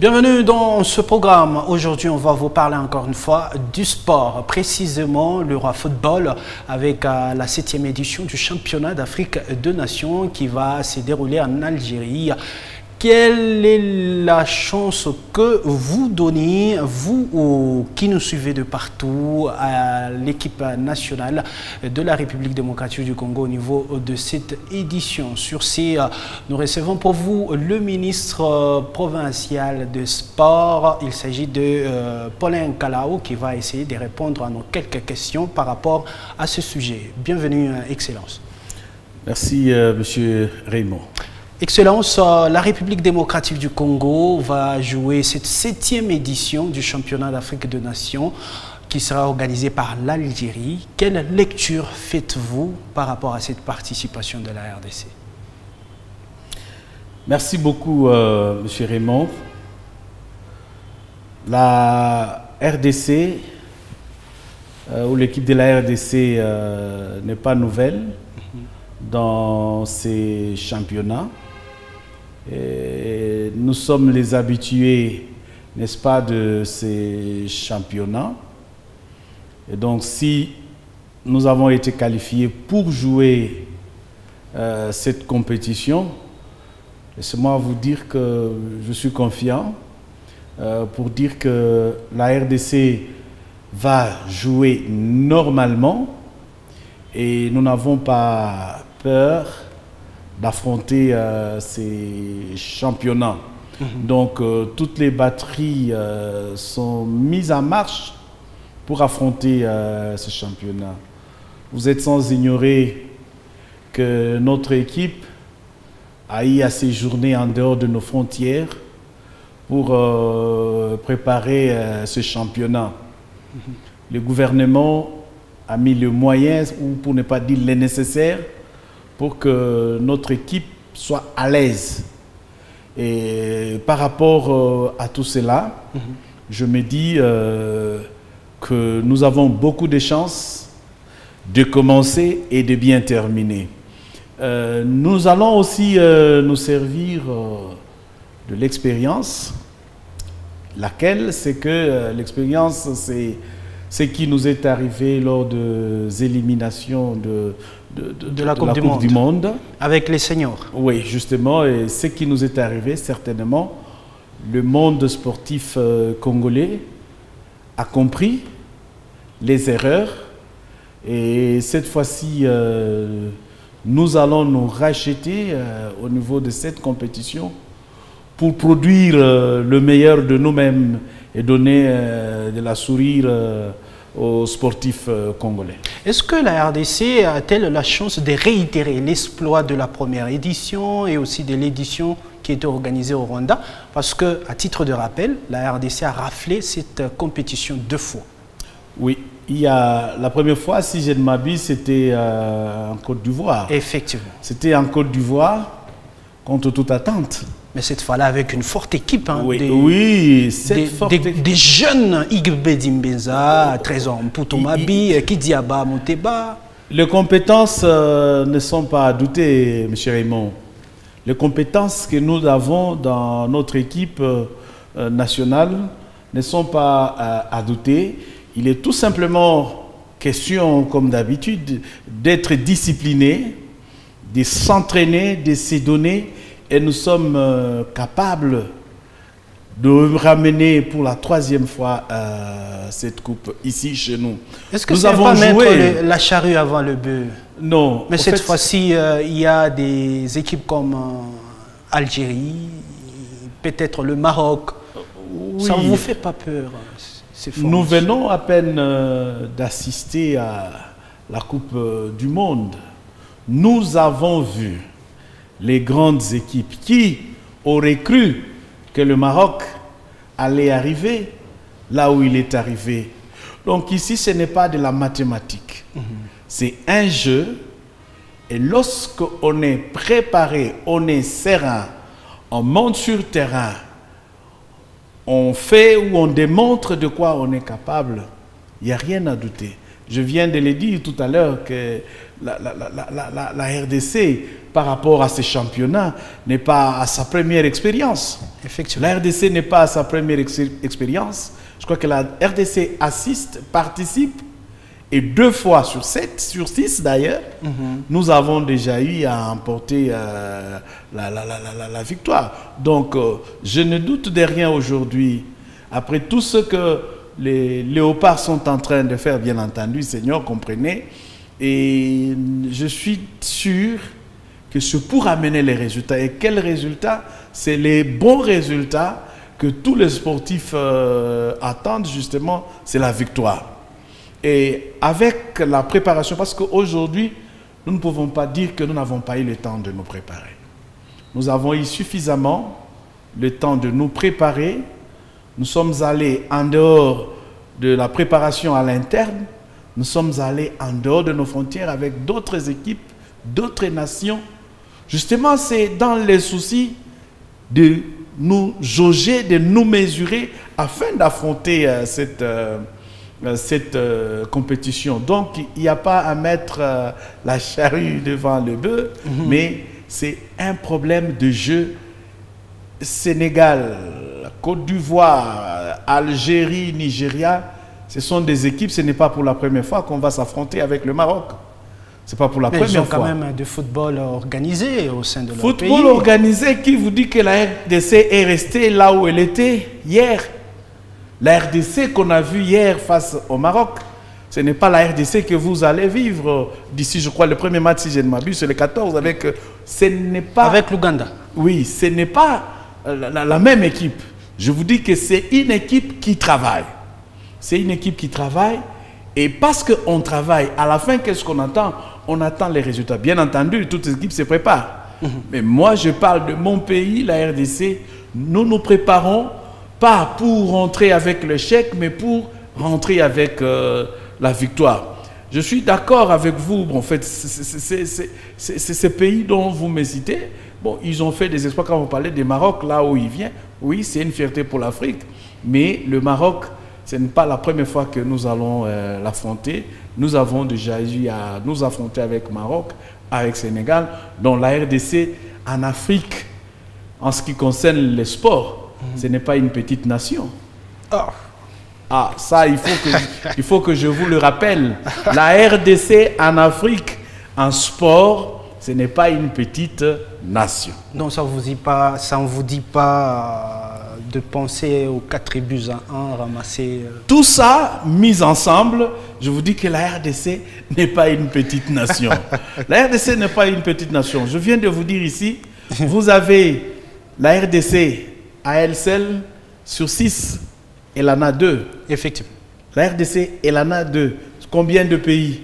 Bienvenue dans ce programme. Aujourd'hui, on va vous parler encore une fois du sport, précisément le roi football avec la 7e édition du championnat d'Afrique de Nations qui va se dérouler en Algérie. Quelle est la chance que vous donnez, vous qui nous suivez de partout, à l'équipe nationale de la République démocratique du Congo au niveau de cette édition? Sur ces, nous recevons pour vous le ministre provincial de sport. Il s'agit de Paulin Kalao qui va essayer de répondre à nos quelques questions par rapport à ce sujet. Bienvenue, Excellence. Merci, Monsieur Raymond. Excellence, la République démocratique du Congo va jouer cette 7e édition du championnat d'Afrique de Nations qui sera organisée par l'Algérie. Quelle lecture faites-vous par rapport à cette participation de la RDC? Merci beaucoup, Monsieur Raymond. La RDC, ou l'équipe de la RDC n'est pas nouvelle dans ces championnats. Et nous sommes les habitués, n'est-ce pas, de ces championnats. Et donc, si nous avons été qualifiés pour jouer cette compétition, laissez-moi vous dire que je suis confiant pour dire que la RDC va jouer normalement et nous n'avons pas peur d'affronter ces championnats. Donc, toutes les batteries sont mises en marche pour affronter ces championnats. Vous êtes sans ignorer que notre équipe a eu à séjourner en dehors de nos frontières pour préparer ce championnat. Le gouvernement a mis les moyens, ou pour ne pas dire les nécessaires, pour que notre équipe soit à l'aise. Et par rapport à tout cela, je me dis que nous avons beaucoup de chances de commencer et de bien terminer. Nous allons aussi nous servir de l'expérience, laquelle c'est que l'expérience, c'est ce qui nous est arrivé lors des éliminations de la Coupe du Monde. Avec les seniors. Oui, justement, et ce qui nous est arrivé, certainement, le monde sportif congolais a compris les erreurs. Et cette fois-ci, nous allons nous racheter au niveau de cette compétition pour produire le meilleur de nous-mêmes et donner de la sourire aux sportifs congolais. Est-ce que la RDC a-t-elle la chance de réitérer l'exploit de la première édition et aussi de l'édition qui était organisée au Rwanda? Parce que, à titre de rappel, la RDC a raflé cette compétition 2 fois. Oui, il y a la première fois, si je ne m'abuse, c'était en Côte d'Ivoire. Effectivement. C'était en Côte d'Ivoire, contre toute attente. Mais cette fois-là, avec une forte équipe. Hein, des jeunes, Igbe Dimbenza, Trésor Mpoutomabi, Kidiaba Mouteba. Les compétences ne sont pas à douter, M. Raymond. Les compétences que nous avons dans notre équipe nationale ne sont pas à douter. Il est tout simplement question, comme d'habitude, d'être discipliné, de s'entraîner, de se donner. Et nous sommes capables de ramener pour la 3e fois cette coupe ici chez nous. Est-ce que nous avons joué la charrue avant le bœuf? Non. Mais cette fois-ci, il y a des équipes comme Algérie, peut-être le Maroc. Oui. Ça ne vous fait pas peur? Nous venons à peine d'assister à la Coupe du Monde. Nous avons vu les grandes équipes. Qui aurait cru que le Maroc allait arriver là où il est arrivé? Donc ici, ce n'est pas de la mathématique. C'est un jeu. Et lorsqu'on est préparé, on est serein, on monte sur terrain, on fait ou on démontre de quoi on est capable, il n'y a rien à douter. Je viens de le dire tout à l'heure que la RDC par rapport à ces championnats, n'est pas à sa première expérience. Effectivement. La RDC n'est pas à sa première expérience. Je crois que la RDC assiste, participe, et 2 fois sur 7, sur 6 d'ailleurs, nous avons déjà eu à emporter la victoire. Donc, je ne doute de rien aujourd'hui. Après tout ce que les léopards sont en train de faire, bien entendu, Seigneur, comprenez. Et je suis sûr que c'est pour amener les résultats. Et quels résultats? C'est les bons résultats que tous les sportifs attendent, justement, c'est la victoire. Et avec la préparation, parce qu'aujourd'hui, nous ne pouvons pas dire que nous n'avons pas eu le temps de nous préparer. Nous avons eu suffisamment le temps de nous préparer. Nous sommes allés en dehors de la préparation à l'interne. Nous sommes allés en dehors de nos frontières avec d'autres équipes, d'autres nations. Justement, c'est dans les soucis de nous jauger, de nous mesurer afin d'affronter cette compétition. Donc, il n'y a pas à mettre la charrue devant le bœuf, mais c'est un problème de jeu. Sénégal, Côte d'Ivoire, Algérie, Nigeria, ce sont des équipes, ce n'est pas pour la première fois qu'on va s'affronter avec le Maroc. Ce n'est pas pour la première fois. Ils ont quand même du football organisé au sein de leur pays. Football organisé, qui vous dit que la RDC est restée là où elle était hier? La RDC qu'on a vue hier face au Maroc, ce n'est pas la RDC que vous allez vivre d'ici, je crois, le premier match, si je ne m'abuse, c'est le 14, avec... ce n'est pas... Avec l'Ouganda. Oui, ce n'est pas la même équipe. Je vous dis que c'est une équipe qui travaille. C'est une équipe qui travaille. Et parce qu'on travaille, à la fin, qu'est-ce qu'on attend? On attend les résultats. Bien entendu, toute équipe se prépare. Mais moi, je parle de mon pays, la RDC. Nous nous préparons pas pour rentrer avec le chèque, mais pour rentrer avec la victoire. Je suis d'accord avec vous. En fait, c'est ces pays dont vous me citez. Bon, ils ont fait des exploits. Quand vous parlez du Maroc, là où il vient, oui, c'est une fierté pour l'Afrique. Mais le Maroc, ce n'est pas la première fois que nous allons l'affronter. Nous avons déjà eu à nous affronter avec Maroc, avec Sénégal, dont la RDC en Afrique, en ce qui concerne les sports, ce n'est pas une petite nation. Ah, ça, il faut que je vous le rappelle. La RDC en Afrique, en sport, ce n'est pas une petite nation. Donc ça ne vous dit pas de penser aux 4 buts à 1 ramassés. Tout ça, mis ensemble, je vous dis que la RDC n'est pas une petite nation. La RDC n'est pas une petite nation. Je viens de vous dire ici, vous avez la RDC à elle seule, sur 6, elle en a 2. Effectivement. La RDC, elle en a 2. Combien de pays?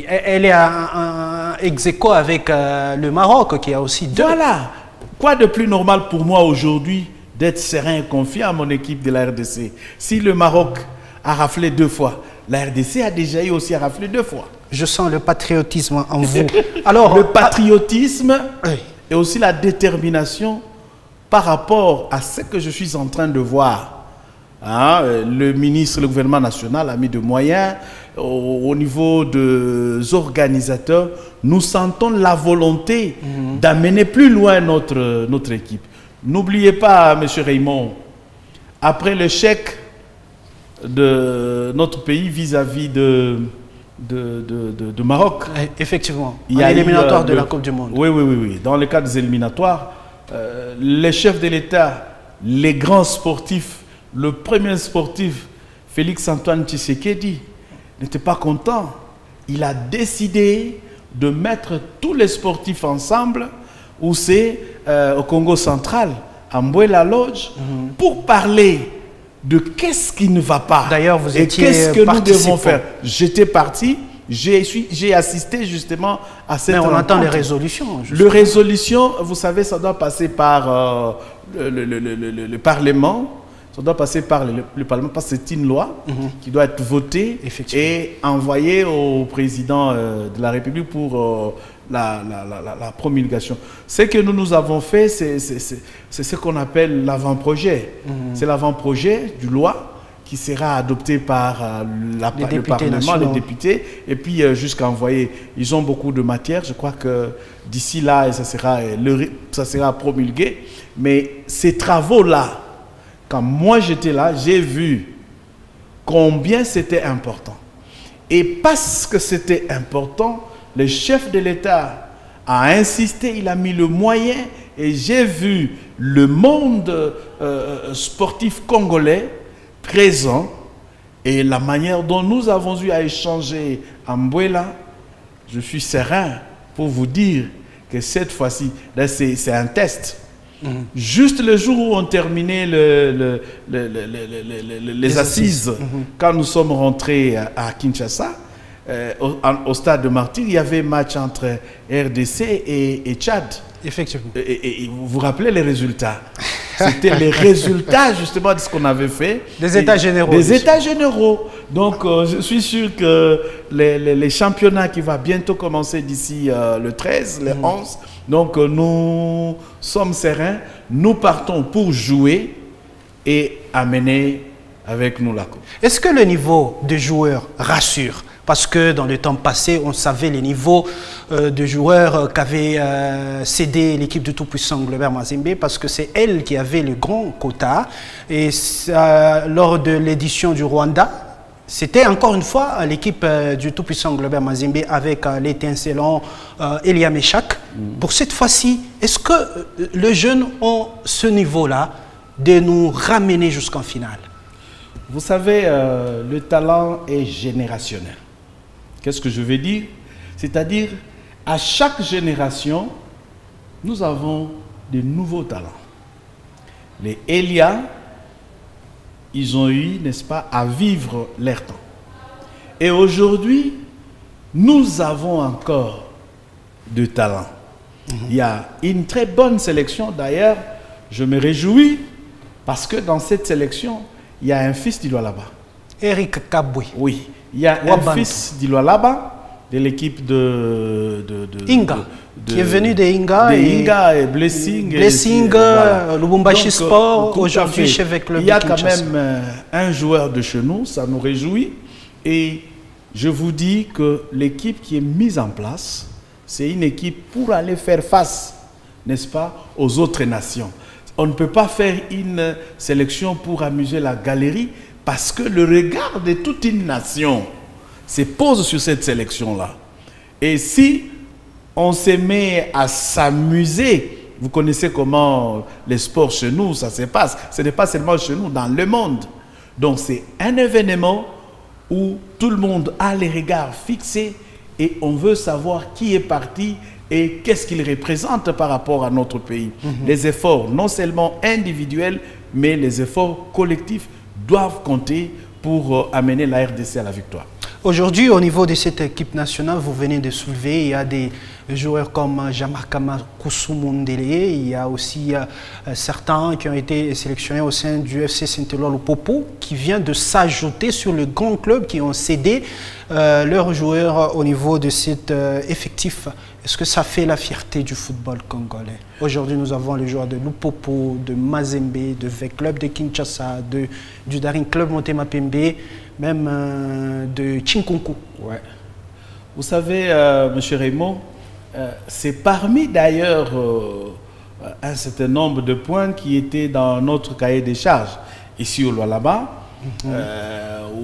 Elle est en ex-aequo avec le Maroc, qui a aussi 2. Voilà. Quoi de plus normal pour moi aujourd'hui d'être serein et confiant à mon équipe de la RDC? Si le Maroc a raflé 2 fois, la RDC a déjà eu aussi à rafler 2 fois. Je sens le patriotisme en vous. Alors, le patriotisme et aussi la détermination par rapport à ce que je suis en train de voir. Hein, le ministre, le gouvernement national a mis de moyens au niveau des organisateurs. Nous sentons la volonté d'amener plus loin notre équipe. N'oubliez pas, M. Raymond, après l'échec de notre pays vis-à-vis de Maroc. Effectivement, il y a l'éliminatoire de la Coupe du Monde. Oui. Dans le cadre des éliminatoires, les chefs de l'État, les grands sportifs, le premier sportif, Félix-Antoine Tshisekedi, n'était pas content. Il a décidé de mettre tous les sportifs ensemble, où c'est au Congo central, à Mbouela Lodge, pour parler de qu'est-ce qui ne va pas. D'ailleurs, vous étiez qu'est-ce que nous devons faire. J'étais parti, j'ai assisté justement à cette rencontre. Mais on attend les résolutions. Les résolutions, vous savez, ça doit passer par le Parlement. Ça doit passer par le Parlement, parce que c'est une loi qui doit être votée et envoyée au président de la République pour la promulgation. Ce que nous avons fait, c'est ce qu'on appelle l'avant-projet. C'est l'avant-projet du loi qui sera adopté par le Parlement, les députés, et puis jusqu'à envoyer. Ils ont beaucoup de matière. Je crois que d'ici là, ça sera promulgué. Mais ces travaux-là, quand moi j'étais là, j'ai vu combien c'était important. Et parce que c'était important, le chef de l'État a insisté, il a mis le moyen, et j'ai vu le monde sportif congolais présent, et la manière dont nous avons eu à échanger à Mbouela, je suis serein pour vous dire que cette fois-ci, c'est un test. Juste le jour où on terminait les assises, quand nous sommes rentrés à Kinshasa, au stade de Martyr, il y avait un match entre RDC et Tchad. Effectivement. Et vous vous rappelez les résultats? C'était les résultats justement de ce qu'on avait fait. Des états généraux. Des états généraux. Donc je suis sûr que les championnats qui vont bientôt commencer d'ici le 13, le 11, donc nous sommes sereins, nous partons pour jouer et amener avec nous la coupe. Est-ce que le niveau de joueurs rassure? Parce que dans le temps passé, on savait les niveaux de joueurs qu'avait cédé l'équipe du tout-puissant Globert Mazembe, parce que c'est elle qui avait le grand quota. Et lors de l'édition du Rwanda, c'était encore une fois l'équipe du tout-puissant Globert Mazembe avec l'étincelant Elia Meshak. Pour cette fois-ci, est-ce que les jeunes ont ce niveau-là de nous ramener jusqu'en finale? Vous savez, le talent est générationnel. Qu'est-ce que je veux dire? C'est-à-dire, à chaque génération, nous avons de nouveaux talents. Les Elia, ils ont eu, n'est-ce pas, à vivre leur temps. Et aujourd'hui, nous avons encore de talents. Il y a une très bonne sélection. D'ailleurs, je me réjouis parce que dans cette sélection, il y a un fils d'Ilualaba. Eric Kabwe. Oui, il y a un fils d'Ilualaba de l'équipe de Inga, qui est venu de Inga. Inga et Blessing. Blessing, voilà. Lubumbashi Sport, aujourd'hui chef avec le. Il y a quand même un joueur de chez nous, ça nous réjouit. Et je vous dis que l'équipe qui est mise en place, c'est une équipe pour aller faire face, n'est-ce pas, aux autres nations. On ne peut pas faire une sélection pour amuser la galerie parce que le regard de toute une nation se pose sur cette sélection-là. Et si on se met à s'amuser, vous connaissez comment les sports chez nous, ça se passe. Ce n'est pas seulement chez nous, dans le monde. Donc c'est un événement où tout le monde a les regards fixés et on veut savoir qui est parti et qu'est-ce qu'il représente par rapport à notre pays. Les efforts, non seulement individuels, mais les efforts collectifs doivent compter pour amener la RDC à la victoire. Aujourd'hui, au niveau de cette équipe nationale, vous venez de soulever, il y a des joueurs comme Jamakama Koussoumondele, il y a aussi certains qui ont été sélectionnés au sein du FC Saint-Éloi Popo, qui vient de s'ajouter sur le grand club qui ont cédé leurs joueurs au niveau de cet effectif. Est-ce que ça fait la fierté du football congolais? Aujourd'hui, nous avons les joueurs de Lupopo, de Mazembe, de V Club de Kinshasa, du Daring Club Motema Pembe, même de Chinkonku. Ouais. Vous savez, M. Raymond, c'est parmi d'ailleurs un certain nombre de points qui étaient dans notre cahier des charges ici au Lualaba,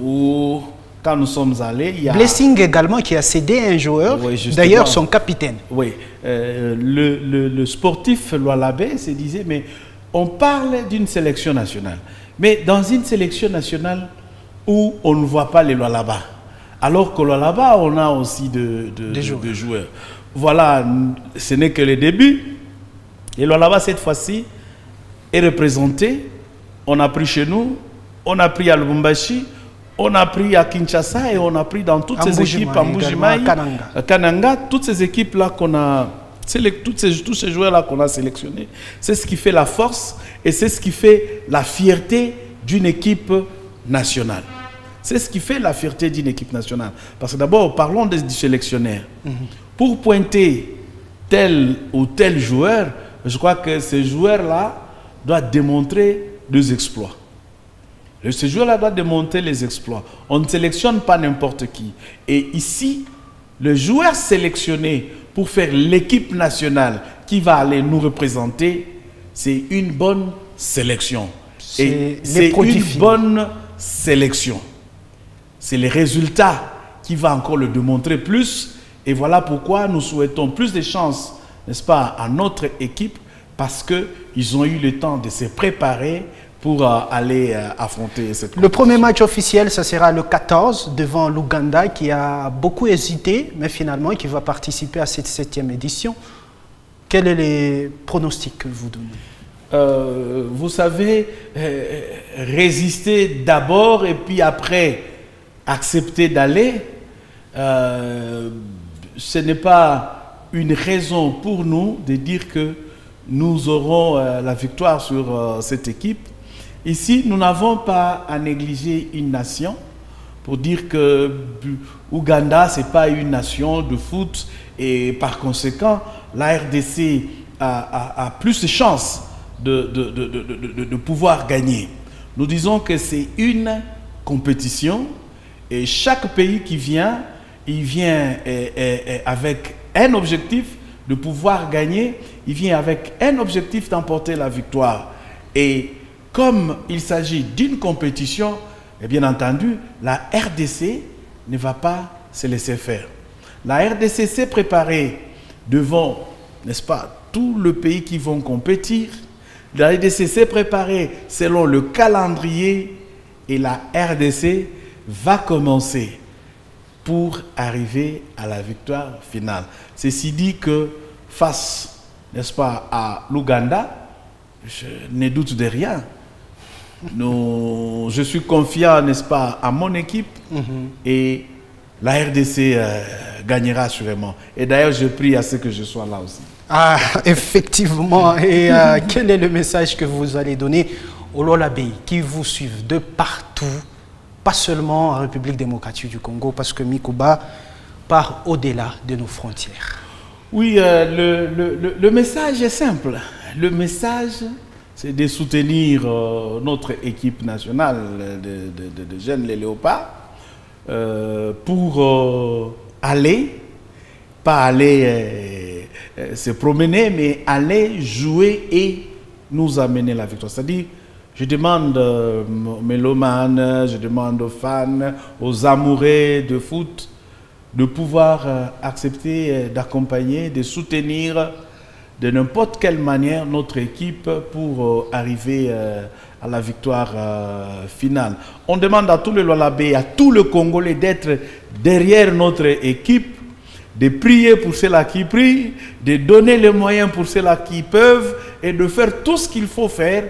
où quand nous sommes allés, il y a... Blessing également qui a cédé un joueur, oui, d'ailleurs son capitaine. Oui, le sportif Lualabais se disait, mais on parle d'une sélection nationale. Mais dans une sélection nationale où on ne voit pas les Lualaba, alors qu'au Lualaba, on a aussi des joueurs. Voilà, ce n'est que le début. Et Lualaba, cette fois-ci, est représenté. On a pris chez nous, on a pris à Lubumbashi, on a pris à Kinshasa et on a pris dans toutes ces équipes, à Mbujimaï, à Kananga, toutes ces équipes-là qu'on a, tous ces joueurs-là qu'on a sélectionnés. C'est ce qui fait la force et c'est ce qui fait la fierté d'une équipe nationale. C'est ce qui fait la fierté d'une équipe nationale. Parce que d'abord, parlons du sélectionnaire. Pour pointer tel ou tel joueur, je crois que ce joueur-là doit démontrer des exploits. Ce joueur-là doit démontrer les exploits. On ne sélectionne pas n'importe qui. Et ici, le joueur sélectionné pour faire l'équipe nationale qui va aller nous représenter, c'est une bonne sélection. Et c'est une bonne sélection. C'est les résultats qui va encore le démontrer plus. Et voilà pourquoi nous souhaitons plus de chances, n'est-ce pas, à notre équipe, parce qu'ils ont eu le temps de se préparer pour aller affronter cette compétition. Le premier match officiel, ça sera le 14 devant l'Ouganda qui a beaucoup hésité, mais finalement qui va participer à cette 7e édition. Quels sont les pronostics que vous donnez? Vous savez, résister d'abord et puis après accepter d'aller, ce n'est pas une raison pour nous de dire que nous aurons la victoire sur cette équipe. Ici, nous n'avons pas à négliger une nation pour dire que Ouganda, ce n'est pas une nation de foot et par conséquent, la RDC a plus de chances de pouvoir gagner. Nous disons que c'est une compétition et chaque pays qui vient, il vient avec un objectif de pouvoir gagner, il vient avec un objectif d'emporter la victoire. Et comme il s'agit d'une compétition, et bien entendu, la RDC ne va pas se laisser faire. La RDC s'est préparée devant, n'est-ce pas, tout le pays qui vont compétir. La RDC s'est préparée selon le calendrier et la RDC va commencer pour arriver à la victoire finale. Ceci dit que face, n'est-ce pas, à l'Ouganda, je ne doute de rien. Je suis confiant, n'est-ce pas, à mon équipe et la RDC gagnera assurément. Et d'ailleurs, je prie à ce que je sois là aussi. Ah, effectivement. Et quel est le message que vous allez donner aux Lolabé qui vous suivent de partout, pas seulement en République démocratique du Congo, parce que Mikuba part au-delà de nos frontières? Oui, le message est simple. Le message, c'est de soutenir notre équipe nationale de jeunes, les Léopards, pour aller, pas aller se promener, mais aller jouer et nous amener la victoire. C'est-à-dire, je demande aux mélomanes, je demande aux fans, aux amoureux de foot, de pouvoir accepter d'accompagner, de soutenir de n'importe quelle manière notre équipe pour arriver à la victoire finale. On demande à tous les Lolabé, à tous les Congolais d'être derrière notre équipe, de prier pour ceux-là qui prient, de donner les moyens pour ceux-là qui peuvent et de faire tout ce qu'il faut faire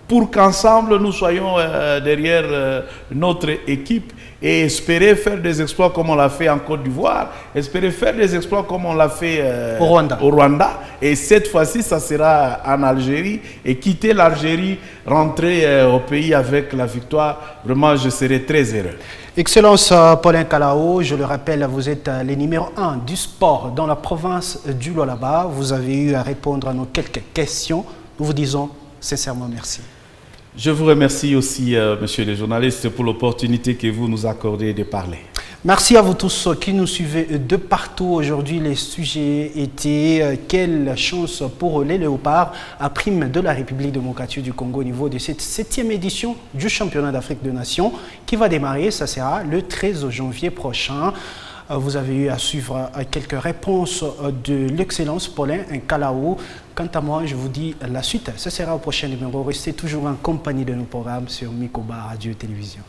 pour qu'ensemble nous soyons derrière notre équipe et espérer faire des exploits comme on l'a fait en Côte d'Ivoire, espérer faire des exploits comme on l'a fait au Rwanda. Et cette fois-ci, ça sera en Algérie et quitter l'Algérie, rentrer au pays avec la victoire. Vraiment, je serai très heureux. Excellence Paulin Kalao, je le rappelle, vous êtes le numéro 1 du sport dans la province du Lualaba. Vous avez eu à répondre à nos quelques questions. Nous vous disons sincèrement merci. Je vous remercie aussi, monsieur les journalistes, pour l'opportunité que vous nous accordez de parler. Merci à vous tous qui nous suivez de partout. Aujourd'hui, les sujets étaient quelle chance pour les Léopards à prime de la République démocratique du Congo au niveau de cette 7e édition du championnat d'Afrique des Nations qui va démarrer, ça sera le 13 janvier prochain. Vous avez eu à suivre quelques réponses de l'excellence Paulin Kalao. Quant à moi, je vous dis la suite. Ce sera au prochain numéro. Restez toujours en compagnie de nos programmes sur Mikuba Radio et Télévision.